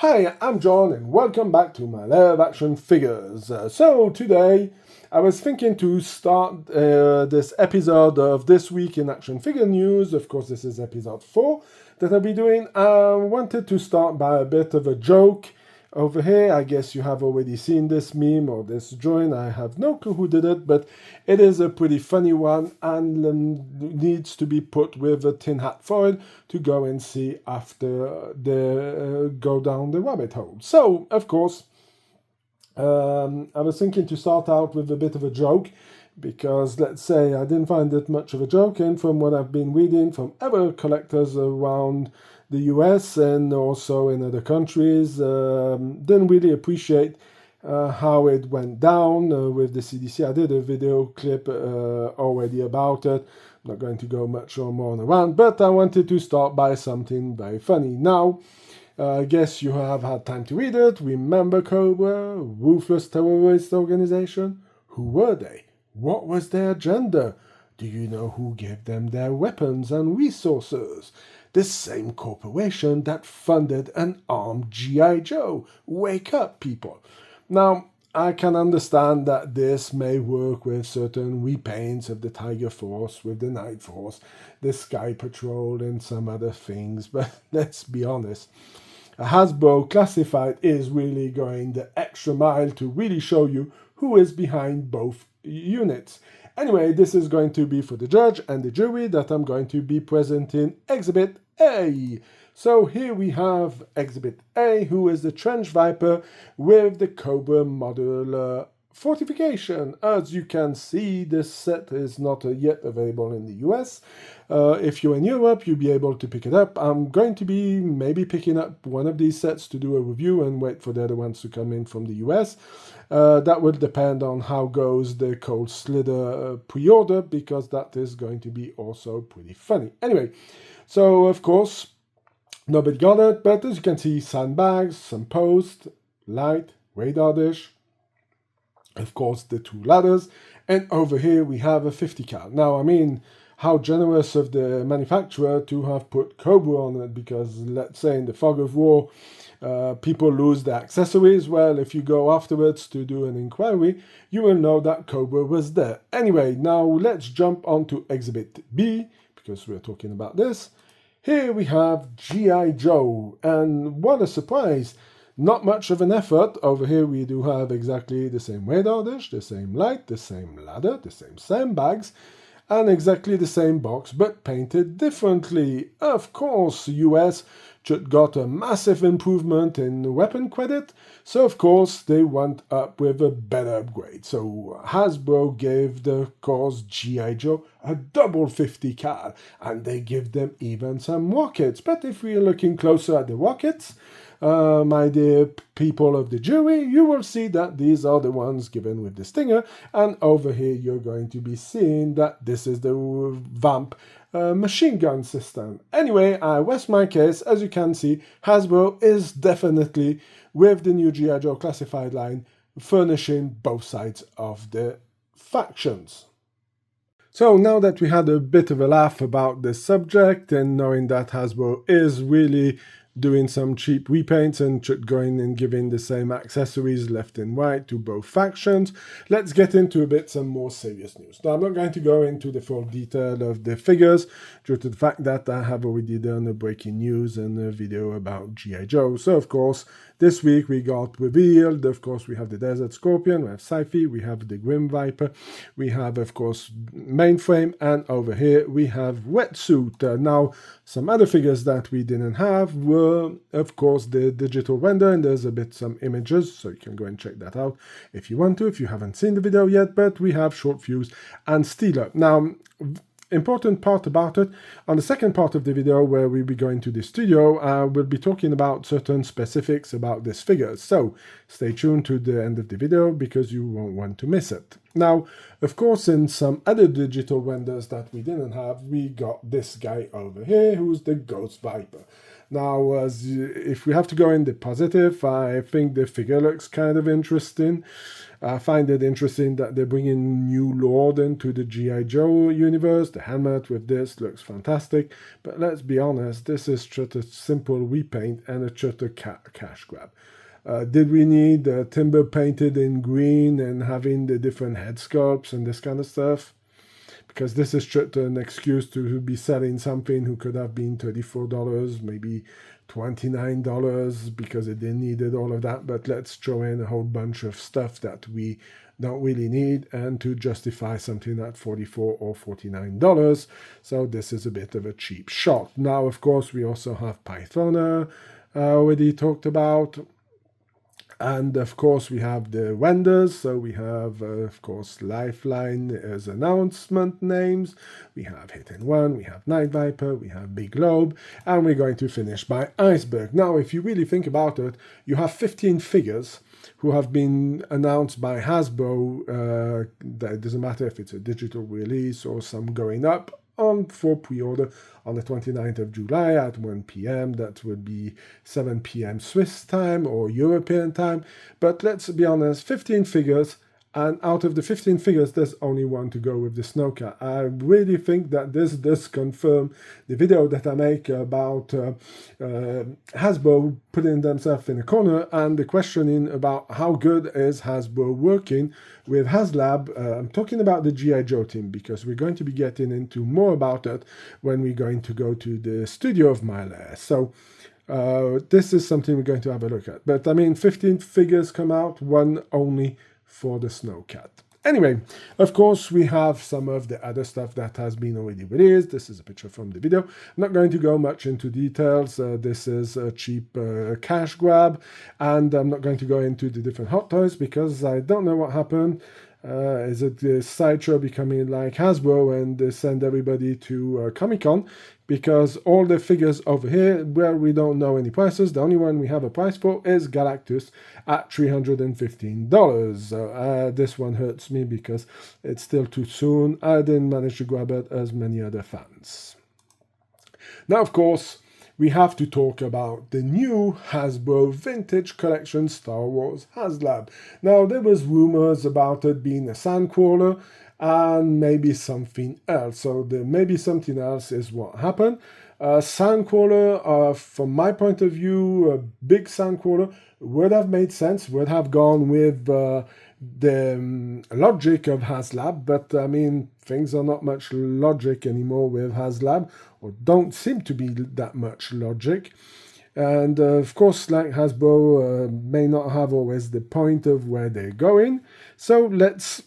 Hi, I'm John and welcome back to my Lair of Action Figures. So today I was thinking to start this episode of This Week in Action Figure News. Of course, this is episode 4 that I'll be doing. I wanted to start by a bit of a joke over here. I guess you have already seen this meme or this drawing. I have no clue who did it, but it is a pretty funny one and needs to be put with a tin hat foil to go and see after they go down the rabbit hole. So, of course, I was thinking to start out with a bit of a joke, because let's say I didn't find it much of a joke, and from what I've been reading from other collectors around the US and also in other countries, didn't really appreciate how it went down with the CDC. I did a video clip already about it. I'm not going to go much more around, but I wanted to start by something very funny. Now, I guess you have had time to read it. Remember Cobra, ruthless terrorist organization? Who were they? What was their agenda? Do you know who gave them their weapons and resources? The same corporation that funded and armed G.I. Joe. Wake up, people. Now, I can understand that this may work with certain repaints of the Tiger Force, with the Night Force, the Sky Patrol, and some other things, but let's be honest. Hasbro Classified is really going the extra mile to really show you who is behind both units. Anyway, this is going to be for the judge and the jury that I'm going to be presenting Exhibit A. So here we have Exhibit A, who is the Trench Viper with the Cobra modular fortification. As you can see, this set is not yet available in the US. If you're in Europe, you'll be able to pick it up. I'm going to be maybe picking up one of these sets to do a review and wait for the other ones to come in from the US. That will depend on how goes the Cold Slither pre-order, because that is going to be also pretty funny. Anyway, so of course, nobody got it, but as you can see, sandbags, some post, light, radar dish, of course the two ladders, and over here we have a 50 cal. Now, I mean, how generous of the manufacturer to have put Cobra on it, because let's say in the fog of war, people lose their accessories. Well, if you go afterwards to do an inquiry, you will know that Cobra was there. Anyway, now let's jump on to Exhibit B, because we're talking about this. Here we have G.I. Joe, and what a surprise! Not much of an effort. Over here we do have exactly the same radar dish, the same light, the same ladder, the same sandbags, and exactly the same box, but painted differently. Of course, US got a massive improvement in weapon credit, so of course they went up with a better upgrade. So Hasbro gave the course G.I. Joe a double 50 cal, and they give them even some rockets. But if we're looking closer at the rockets, my dear people of the jury, you will see that these are the ones given with the Stinger, and over here you're going to be seeing that this is the Vamp machine gun system. Anyway, I rest my case. As you can see, Hasbro is definitely, with the new G.I. Joe Classified line, furnishing both sides of the factions. So now that we had a bit of a laugh about this subject, and knowing that Hasbro is really doing some cheap repaints and going and giving the same accessories left and right to both factions, let's get into a bit some more serious news. Now, I'm not going to go into the full detail of the figures due to the fact that I have already done a breaking news and a video about G.I. Joe. So, of course, this week we got revealed, of course, we have the Desert Scorpion, we have Sci-Fi, we have the Grim Viper, we have, of course, Mainframe, and over here we have Wetsuit. Now, some other figures that we didn't have were, of course, the digital render, and there's a bit some images, so you can go and check that out if you want to, if you haven't seen the video yet. But we have Short Fuse and Steeler. Now, important part about it, on the second part of the video where we'll be going to the studio, we'll be talking about certain specifics about this figure, so stay tuned to the end of the video because you won't want to miss it. Now, of course, in some other digital renders that we didn't have, we got this guy over here, who's the Ghost Viper. Now, if we have to go in the positive, I think the figure looks kind of interesting. I find it interesting that they're bringing new lore into the G.I. Joe universe. The helmet with this looks fantastic. But let's be honest, this is just a simple repaint and just a cash grab. Did we need timber painted in green and having the different head sculpts and this kind of stuff? Because this is just an excuse to be selling something who could have been $34, maybe $29, because it didn't needed all of that. But let's throw in a whole bunch of stuff that we don't really need, and to justify something at $44 or $49. So this is a bit of a cheap shot. Now, of course, we also have Pythona, already talked about. And of course, we have the vendors. So we have, of course, Lifeline as announcement names. We have Hit and Run, we have Night Viper, we have Big Globe, and we're going to finish by Iceberg. Now, if you really think about it, you have 15 figures who have been announced by Hasbro. That doesn't matter if it's a digital release or some going up on for pre-order on the 29th of July at 1 p.m. That would be 7 p.m. Swiss time or European time. But let's be honest, 15 figures, and out of the 15 figures, there's only one to go with the Snowcat. I really think that this does confirm the video that I make about Hasbro putting themselves in a corner, and the questioning about how good is Hasbro working with Haslab. I'm talking about the G.I. Joe team, because we're going to be getting into more about it when we're going to go to the studio of my Lair. So this is something we're going to have a look at. But I mean, 15 figures come out, one only for the Snowcat. Anyway, of course, we have some of the other stuff that has been already released. This is a picture from the video. I'm not going to go much into details. This is a cheap cash grab, and I'm not going to go into the different hot toys because I don't know what happened. Is it the sideshow becoming like Hasbro and they send everybody to Comic-Con? Because all the figures over here, where we don't know any prices, the only one we have a price for is Galactus at $315. This one hurts me because it's still too soon. I didn't manage to grab it as many other fans. Now, of course, we have to talk about the new Hasbro Vintage Collection Star Wars Haslab. Now, there was rumors about it being a sandcrawler and maybe something else. So the maybe something else is what happened. Sandcrawler, from my point of view, a big sandcrawler would have made sense, would have gone with the logic of Haslab, but I mean, things are not much logic anymore with Haslab, or don't seem to be that much logic. And of course, like Hasbro may not have always the point of where they're going. So let's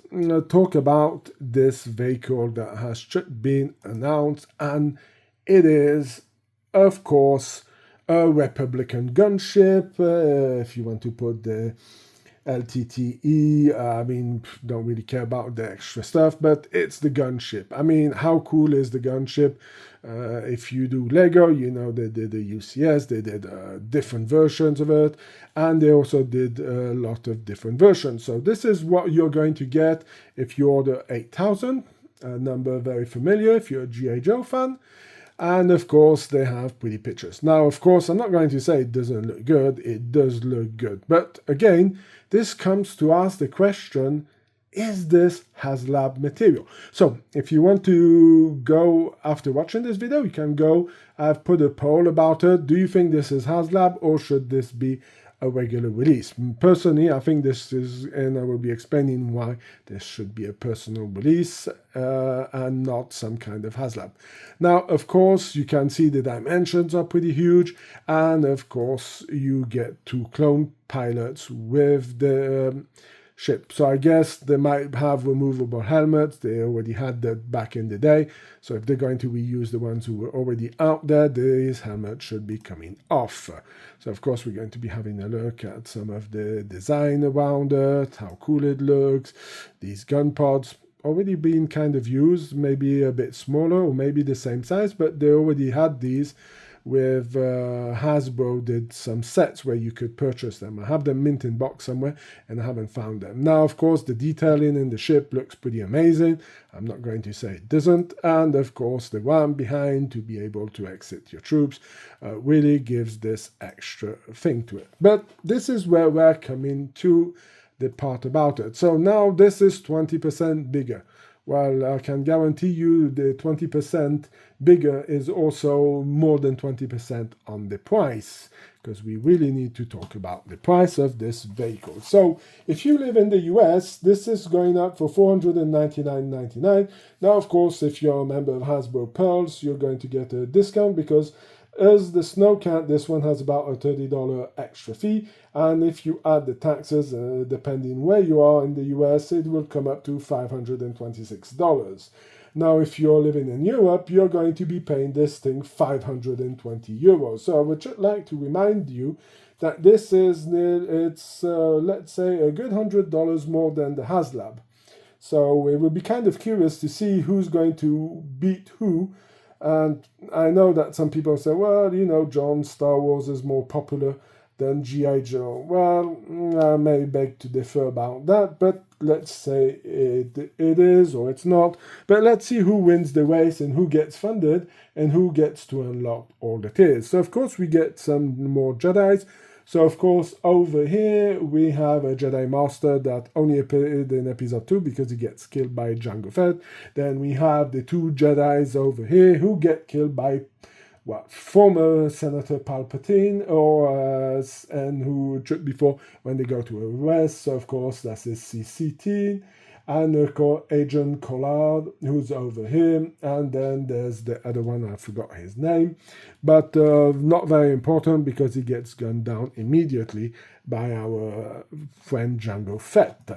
talk about this vehicle that has just been announced, and it is, of course, a Republican gunship. If you want to put the LTTE, I mean, don't really care about the extra stuff, but it's the gunship. I mean, how cool is the gunship? If you do Lego, you know they did the UCS, they did different versions of it, and they also did a lot of different versions. So this is what you're going to get if you order 8,000, a number very familiar if you're a G.I. Joe fan. And of course, they have pretty pictures. Now, of course, I'm not going to say it doesn't look good. It does look good. But again, this comes to ask the question, is this Haslab material? So if you want to go after watching this video, you can go. I've put a poll about it. Do you think this is Haslab or should this be a regular release? Personally, I think this is, and I will be explaining why this should be a personal release and not some kind of Haslab. Now, of course, you can see the dimensions are pretty huge, and of course, you get 2 clone pilots with the ship. So I guess they might have removable helmets. They already had that back in the day. So if they're going to reuse the ones who were already out there, these helmets should be coming off. So of course we're going to be having a look at some of the design around it, how cool it looks. These gun pods already been kind of used, maybe a bit smaller or maybe the same size, but they already had these with Hasbro did some sets where you could purchase them. I have them mint in box somewhere and I haven't found them. Now, of course, the detailing in the ship looks pretty amazing. I'm not going to say it doesn't. And of course, the one behind to be able to exit your troops really gives this extra thing to it. But this is where we're coming to the part about it. So now this is 20% bigger. Well, I can guarantee you the 20% bigger is also more than 20% on the price, because we really need to talk about the price of this vehicle. So if you live in the US, this is going up for $499.99. Now, of course, if you're a member of Hasbro Pearls, you're going to get a discount because as the Snowcat, this one has about a $30 extra fee, and if you add the taxes, depending where you are in the US, it will come up to $526. Now, if you're living in Europe, you're going to be paying this thing 520 euros. So I would just like to remind you that this is, let's say, a good $100 more than the Haslab. So it will be kind of curious to see who's going to beat who. And I know that some people say, well, you know, John, Star Wars is more popular than G.I. Joe. Well, I may beg to differ about that, but let's say it is or it's not. But let's see who wins the race and who gets funded and who gets to unlock all it is. So, of course, we get some more Jedis. So, of course, over here, we have a Jedi Master that only appeared in Episode 2 because he gets killed by Jango Fett. Then we have the two Jedis over here who get killed by former Senator Palpatine, and who just before when they go to arrest. So, of course, that's his CCT. And of course, Agent Collard, who's over here. And then there's the other one, I forgot his name. But not very important because he gets gunned down immediately by our friend Jango Fett.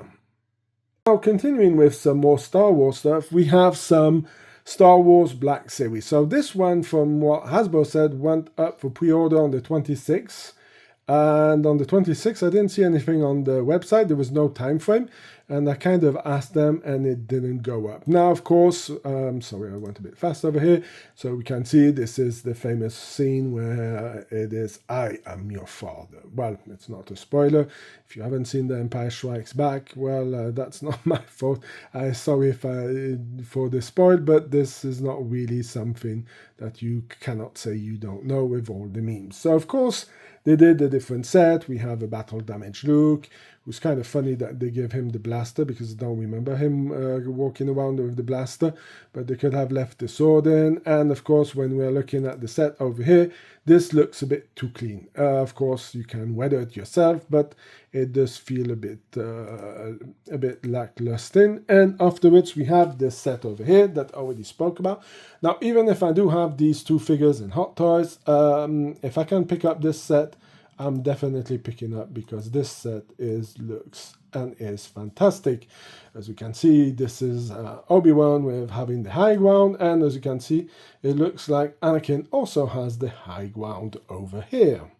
Now, continuing with some more Star Wars stuff, we have some Star Wars Black Series. So this one, from what Hasbro said, went up for pre-order on the 26th. And on the 26th, I didn't see anything on the website. There was no time frame. And I kind of asked them and it didn't go up. Now, of course, sorry, I went a bit fast over here. So we can see this is the famous scene where it is, I am your father. Well, it's not a spoiler. If you haven't seen The Empire Strikes Back, well, that's not my fault. I'm sorry for the spoil, but this is not really something that you cannot say you don't know with all the memes. So, of course, they did a different set. We have a battle damage Luke. It was kind of funny that they gave him the blaster because I don't remember him walking around with the blaster, but they could have left the sword in. And of course, when we're looking at the set over here, this looks a bit too clean. Of course, you can weather it yourself, but it does feel a bit lackluster. And afterwards, we have this set over here that I already spoke about. Now, even if I do have these two figures in Hot Toys, if I can pick up this set, I'm definitely picking up because this set looks and is fantastic. As you can see, this is Obi-Wan with having the high ground, and as you can see, it looks like Anakin also has the high ground over here.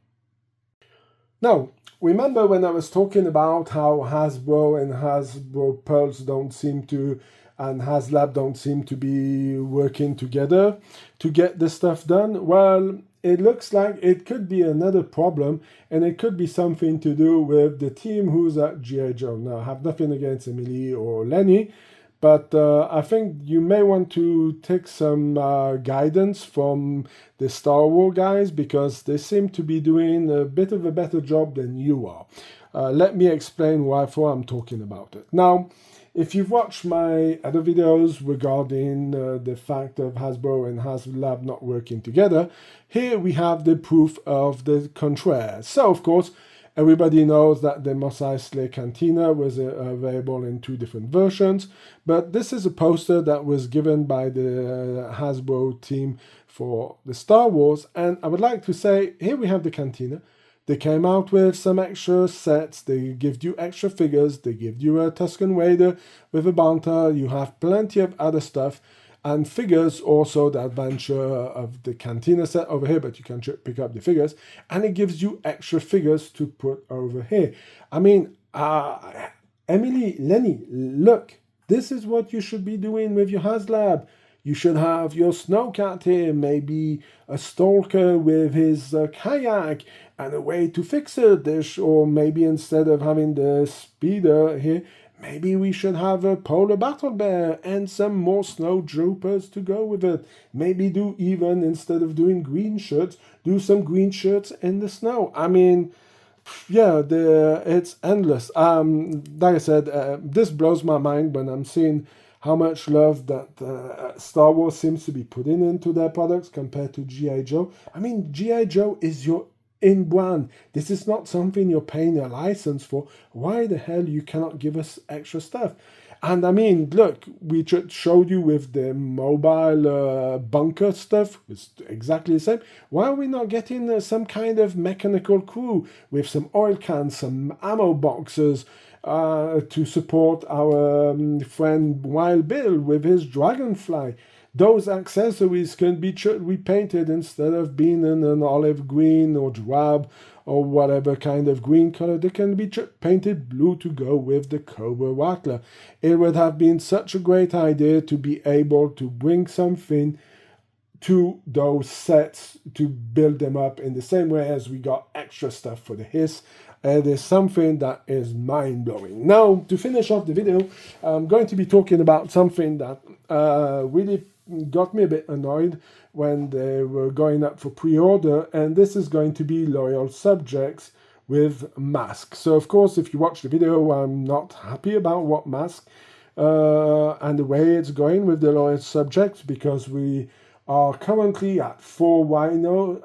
Now, remember when I was talking about how Hasbro and Hasbro Pearls don't seem to, and Haslab don't seem to be working together to get this stuff done? Well, it looks like it could be another problem, and it could be something to do with the team who's at G.I. Joe. Now, I have nothing against Emily or Lenny, but I think you may want to take some guidance from the Star Wars guys because they seem to be doing a bit of a better job than you are. Let me explain why I'm talking about it. Now, if you've watched my other videos regarding the fact of Hasbro and Haslab not working together, here we have the proof of the contraire. So, of course, everybody knows that the Mos Eisley Cantina was available in two different versions, but this is a poster that was given by the Hasbro team for the Star Wars, and I would like to say, here we have the Cantina. They came out with some extra sets, they give you extra figures, they give you a Tusken Raider with a Banta, you have plenty of other stuff, and figures also, the adventure of the Cantina set over here, but you can pick up the figures, and it gives you extra figures to put over here. I mean, Emily, Lenny, look, this is what you should be doing with your Haslab. You should have your snowcat here, maybe a stalker with his kayak and a way to fix it. Or maybe instead of having the speeder here, maybe we should have a polar battle bear and some more snow troopers to go with it. Maybe do even, instead of doing green shirts, do some green shirts in the snow. I mean, yeah, it's endless. Like I said, this blows my mind when I'm seeing how much love that Star Wars seems to be putting into their products compared to G.I. Joe. I mean, G.I. Joe is your in brand. This is not something you're paying a license for. Why the hell you cannot give us extra stuff? And I mean, look, we showed you with the mobile bunker stuff. It's exactly the same. Why are we not getting some kind of mechanical crew with some oil cans, some ammo boxes to support our friend Wild Bill with his dragonfly? Those accessories can be repainted instead of being in an olive green or drab or whatever kind of green color. They can be painted blue to go with the Cobra Rattler. It would have been such a great idea to be able to bring something to those sets to build them up in the same way as we got extra stuff for the Hiss. It is something that is mind-blowing. Now, to finish off the video, I'm going to be talking about something that really got me a bit annoyed when they were going up for pre-order, and this is going to be loyal subjects with masks. So of course, if you watch the video, I'm not happy about what mask and the way it's going with the loyal subjects, because we are currently at 4 rhinos,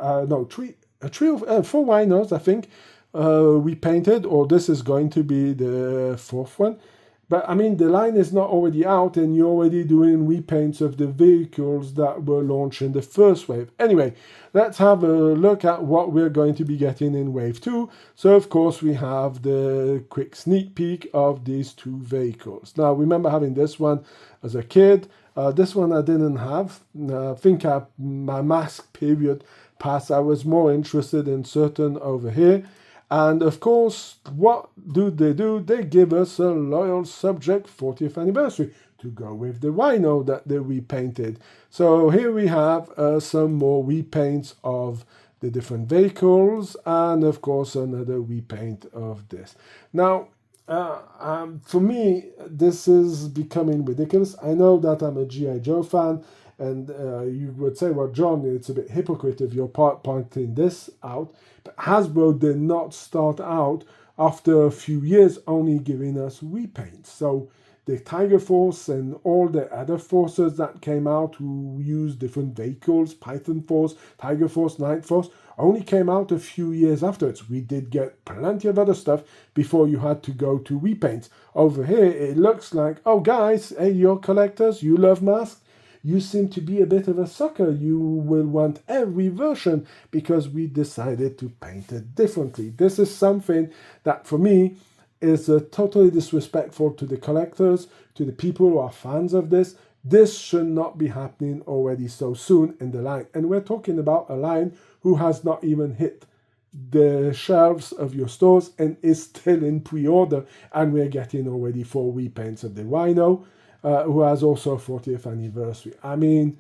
four rhinos, I think, we painted, or this is going to be the 4th one. But I mean, the line is not already out, and you're already doing repaints of the vehicles that were launched in the first wave. Anyway, let's have a look at what we're going to be getting in wave 2. So of course we have the quick sneak peek of these 2 vehicles. Now remember having this one as a kid. This one I didn't have. I think my mask period passed. I was more interested in certain over here. And of course, what do? They give us a loyal subject 40th anniversary to go with the rhino that they repainted. So here we have some more repaints of the different vehicles, and of course another repaint of this. Now, for me, this is becoming ridiculous. I know that I'm a G.I. Joe fan, and you would say, well, John, it's a bit hypocrite of your part pointing this out. But Hasbro did not start out after a few years only giving us repaints. So the Tiger Force and all the other forces that came out who used different vehicles, Python Force, Tiger Force, Night Force, only came out a few years afterwards. We did get plenty of other stuff before you had to go to repaints. Over here, it looks like, oh guys, hey, you're collectors, you love masks. You seem to be a bit of a sucker. You will want every version because we decided to paint it differently. This is something that for me is totally disrespectful to the collectors, to the people who are fans of this. This should not be happening already so soon in the line. And we're talking about a line who has not even hit the shelves of your stores and is still in pre-order. And we're getting already 4 repaints of the Rhino. Who has also a 40th anniversary. I mean,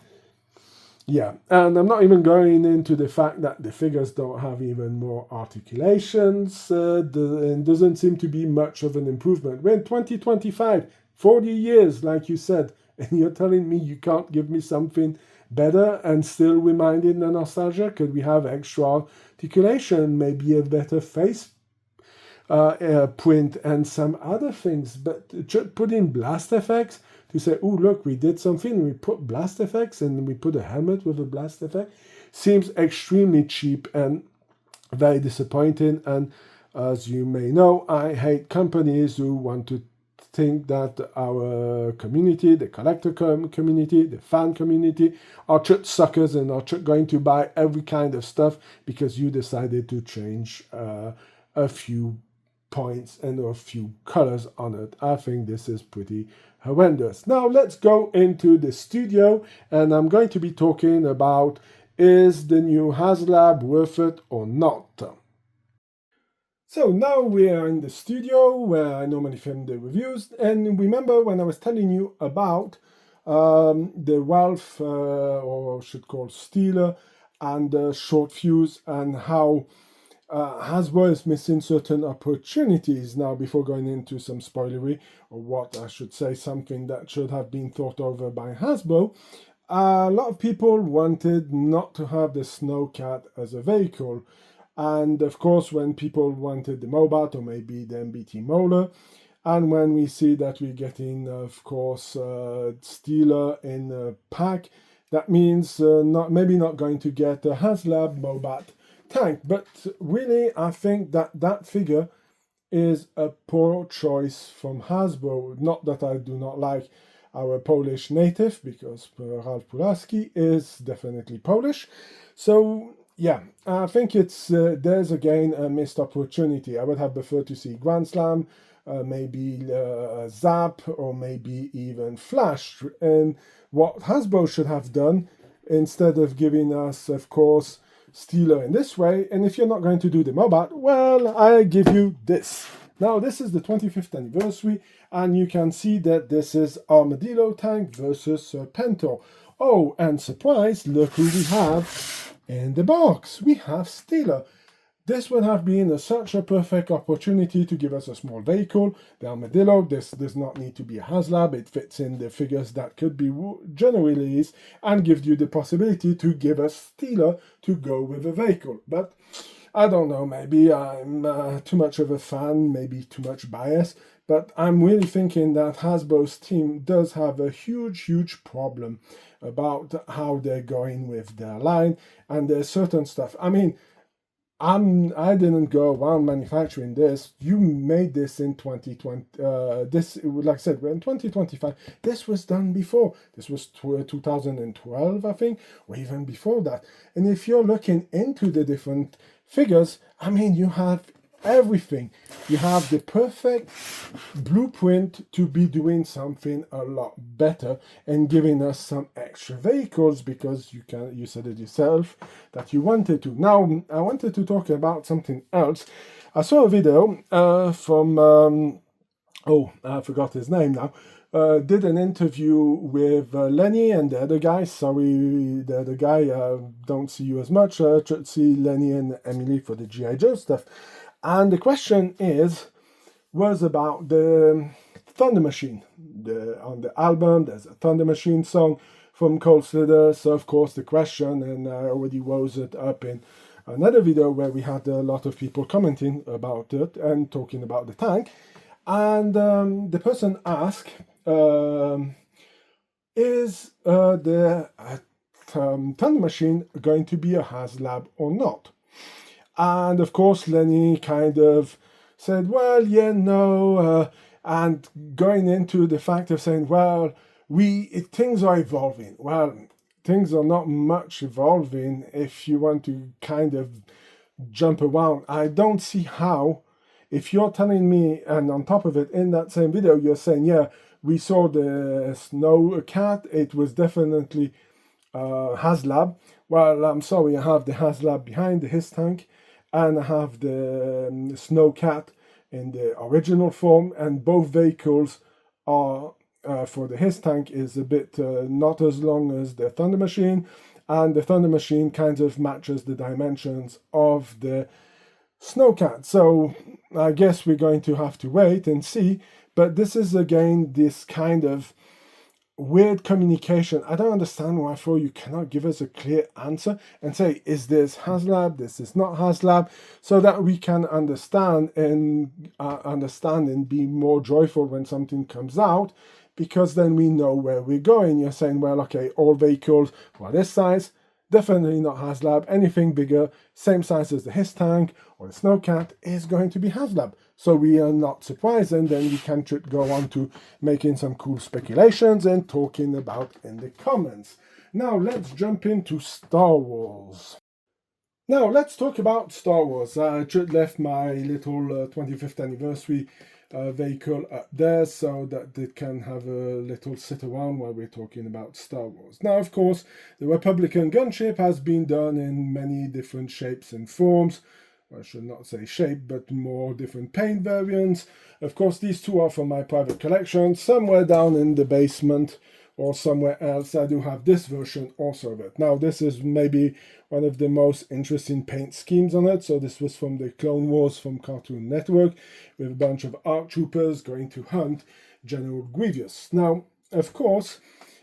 yeah, and I'm not even going into the fact that the figures don't have even more articulations, and doesn't seem to be much of an improvement. We're in 2025, 40 years, like you said, and you're telling me you can't give me something better and still reminding the nostalgia? Could we have extra articulation, maybe a better face print and some other things? But put in blast effects to say, oh look, we did something, we put blast effects and we put a helmet with a blast effect, seems extremely cheap and very disappointing. And as you may know, I hate companies who want to think that our community, the collector community, the fan community, are just suckers and are just going to buy every kind of stuff because you decided to change a few points and a few colors on it. I think this is pretty horrendous. Now let's go into the studio, and I'm going to be talking about, is the new Haslab worth it or not? So now we are in the studio where I normally film the reviews, and remember when I was telling you about the Wolf, or should call Steeler, and Short Fuse, and how Hasbro is missing certain opportunities. Now, before going into some spoilery, or what I should say, something that should have been thought over by Hasbro, a lot of people wanted not to have the Snowcat as a vehicle. And of course, when people wanted the Mobat or maybe the MBT Molar, and when we see that we're getting, of course, Steeler in a pack, that means maybe not going to get a Haslab Mobat tank. But really, I think that figure is a poor choice from Hasbro. Not that I do not like our Polish native, because Ralph Pulaski is definitely Polish. So yeah, I think there's again a missed opportunity. I would have preferred to see Grand Slam, maybe Zap, or maybe even Flash. And what Hasbro should have done, instead of giving us, of course, Steeler in this way, and if you're not going to do the Mobat, well, I give you this. Now, this is the 25th anniversary, and you can see that this is Armadillo tank versus Serpentor. Oh, and surprise, look who we have in the box. We have Steeler. This would have been such a perfect opportunity to give us a small vehicle. The Armadillo, this does not need to be a Haslab. It fits in the figures that could be generally released and gives you the possibility to give us Steeler to go with a vehicle. But I don't know, maybe I'm too much of a fan, maybe too much bias, but I'm really thinking that Hasbro's team does have a huge problem about how they're going with their line, and there's certain stuff. I mean, I didn't go around manufacturing this. You made this in 2020. Like I said, we're in 2025. This was done before. This was 2012, I think, or even before that. And if you're looking into the different figures, I mean, you have everything. You have the perfect blueprint to be doing something a lot better and giving us some extra vehicles, because you said it yourself that you wanted to. Now, I wanted to talk about something else. I saw a video from I forgot his name now. Did an interview with Lenny and the other guy. Sorry, the other guy, don't see you as much. See Lenny and Emily for the G.I. Joe stuff. And the question was about the Thunder Machine. On the album, there's a Thunder Machine song from Cold Slither. So, of course, the question, and I already rose it up in another video where we had a lot of people commenting about it and talking about the tank. And the person asked, is the Thunder Machine going to be a Haslab or not? And of course, Lenny kind of said, well, yeah, no, and going into the fact of saying, well, things are evolving. Well, things are not much evolving if you want to kind of jump around. I don't see how, if you're telling me, and on top of it, in that same video, you're saying, yeah, we saw the Snow Cat, it was definitely Haslab. Well, I'm sorry, I have the Haslab behind his tank, and I have the Snowcat in the original form, and both vehicles are, for the his tank, is a bit not as long as the Thunder Machine, and the Thunder Machine kind of matches the dimensions of the Snowcat. So I guess we're going to have to wait and see, but this is again this kind of weird communication. I don't understand why you cannot give us a clear answer and say, is this Haslab, this is not Haslab, so that we can understand and be more joyful when something comes out, because then we know where we're going. You're saying, well, okay, all vehicles for this size, definitely not Haslab. Anything bigger, same size as the his tank or the Snowcat, is going to be Haslab. So we are not surprised, and then we can go on to making some cool speculations and talking about in the comments. Now let's jump into Star Wars. Now let's talk about Star Wars. I just left my little 25th anniversary vehicle up there so that they can have a little sit around while we're talking about Star Wars. Now, of course, the Republican Gunship has been done in many different shapes and forms. I should not say shape, but more different paint variants. Of course, these two are from my private collection, somewhere down in the basement or somewhere else, I do have this version also of it. Now, this is maybe one of the most interesting paint schemes on it. So this was from the Clone Wars from Cartoon Network, with a bunch of ARC troopers going to hunt General Grievous. Now, of course,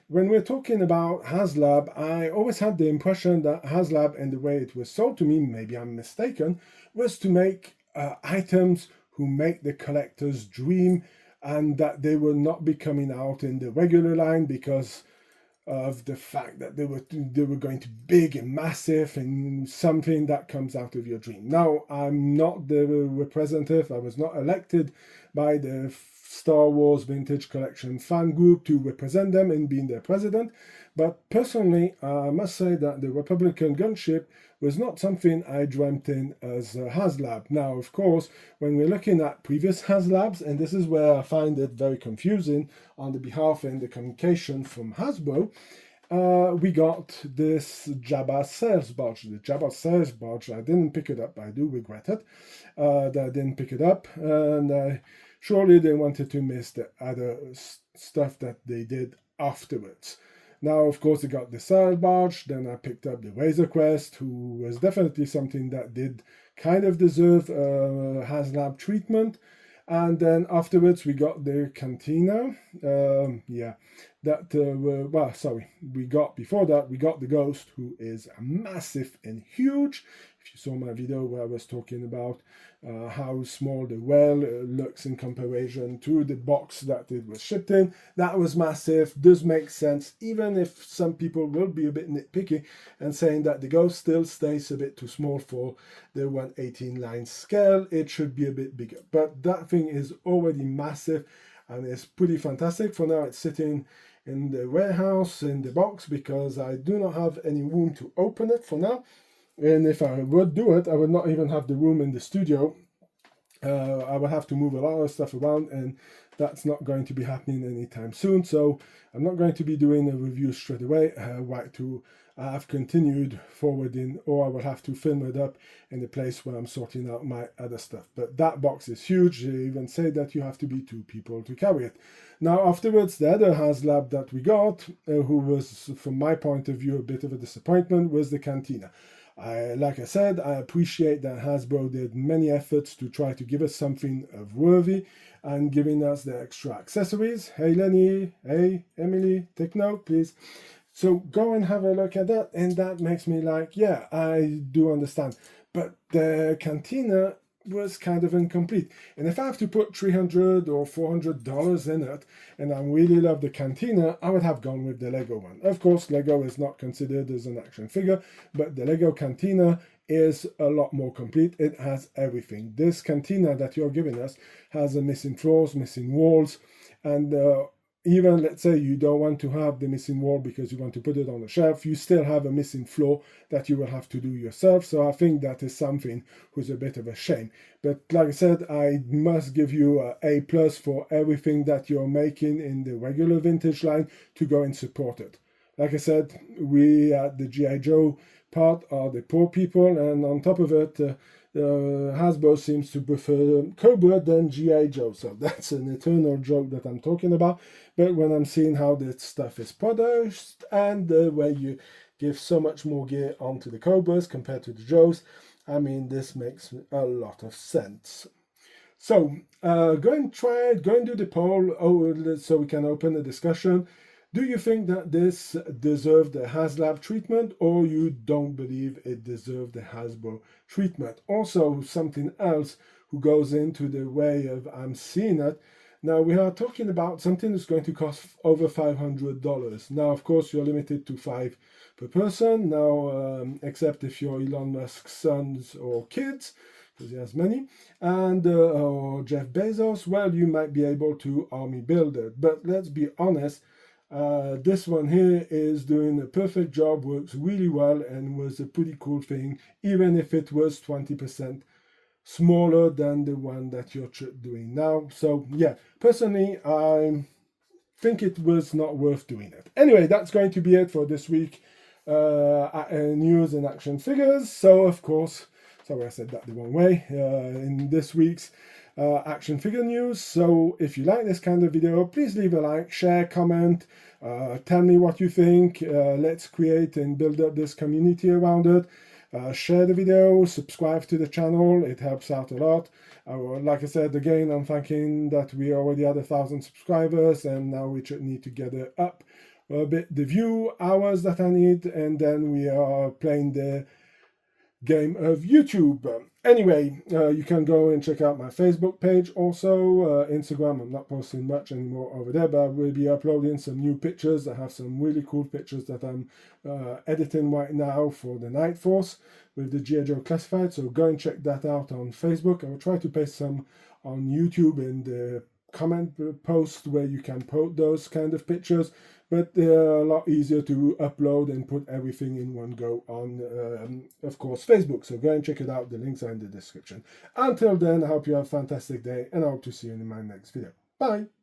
when we're talking about Haslab, I always had the impression that Haslab, and the way it was sold to me, maybe I'm mistaken, was to make items who make the collector's dream, and that they will not be coming out in the regular line because of the fact that they were going to be big and massive and something that comes out of your dream. Now, I'm not the representative. I was not elected by the Star Wars Vintage Collection fan group to represent them in being their president, but personally, I must say that the Republican Gunship was not something I dreamt in as a Haslab. Now, of course, when we're looking at previous Haslabs, and this is where I find it very confusing on the behalf and the communication from Hasbro, we got this Jabba sales barge. The Jabba sales barge, I didn't pick it up. I do regret it that I didn't pick it up, and surely they wanted to miss the other stuff that they did afterwards. Now, of course, I got the sales barge, then I picked up the Razor Crest, who was definitely something that did kind of deserve Haslab treatment. And then afterwards, we got the Cantina. Before that, we got the Ghost, who is massive and huge. If you saw my video where I was talking about how small the well looks in comparison to the box that it was shipped in, that was massive. Does make sense, even if some people will be a bit nitpicky and saying that the Ghost still stays a bit too small for the 1/18 line scale. It should be a bit bigger, but that thing is already massive and it's pretty fantastic. For now, it's sitting in the warehouse in the box because I do not have any room to open it for now. And if I would do it, I would not even have the room in the studio. I would have to move a lot of stuff around, and that's not going to be happening anytime soon. So I'm not going to be doing a review straight away. I have continued forwarding, or I will have to film it up in the place where I'm sorting out my other stuff. But that box is huge. They even say that you have to be 2 people to carry it. Now, afterwards, the other Haslab that we got, who was, from my point of view, a bit of a disappointment, was the Cantina. Like I said, I appreciate that Hasbro did many efforts to try to give us something of worthy and giving us the extra accessories. Hey Lenny, hey Emily, take note please. So go and have a look at that, and that makes me like, yeah, I do understand. But the Cantina was kind of incomplete. And if I have to put $300 or $400 in it, and I really love the Cantina, I would have gone with the Lego one. Of course, Lego is not considered as an action figure, but the Lego Cantina is a lot more complete. It has everything. This Cantina that you're giving us has a missing floors, missing walls, and even, let's say, you don't want to have the missing wall because you want to put it on a shelf, you still have a missing floor that you will have to do yourself. So I think that is something who's a bit of a shame. But like I said, I must give you an A+ for everything that you're making in the regular vintage line to go and support it. Like I said, we at the G.I. Joe part are the poor people, and on top of it, Hasbro seems to prefer Cobra than G.I. Joe. So that's an eternal joke that I'm talking about. But when I'm seeing how this stuff is produced and the way you give so much more gear onto the Cobras compared to the Joes, I mean, this makes a lot of sense. So go and do the poll so we can open a discussion. Do you think that this deserved the Haslab treatment, or you don't believe it deserved the Hasbro treatment? Also, something else who goes into the way of I'm seeing it. Now, we are talking about something that's going to cost over $500. Now, of course, you're limited to 5 per person. Now, except if you're Elon Musk's sons or kids, because he has many, and or Jeff Bezos, well, you might be able to army build it. But let's be honest, this one here is doing a perfect job, works really well, and was a pretty cool thing, even if it was 20% smaller than the one that you're doing now. So yeah, personally, I think it was not worth doing it. Anyway, that's going to be it for this week news and action figures. So of course, sorry I said that the wrong way, in this week's action figure news. So if you like this kind of video, please leave a like, share, comment, tell me what you think. Let's create and build up this community around it. Share the video, subscribe to the channel, it helps out a lot. Like I said, again, I'm thinking that we already had 1,000 subscribers, and now we need to get it up a bit, the view hours that I need, and then we are playing the game of YouTube. Anyway, you can go and check out my Facebook page also. Instagram, I'm not posting much anymore over there, but I will be uploading some new pictures. I have some really cool pictures that I'm editing right now for the Night Force with the G.I. Joe Classified, so go and check that out on Facebook. I will try to paste some on YouTube in the comment post where you can post those kind of pictures, but they're a lot easier to upload and put everything in one go on, of course, Facebook. So go and check it out. The links are in the description. Until then, I hope you have a fantastic day, and I hope to see you in my next video. Bye!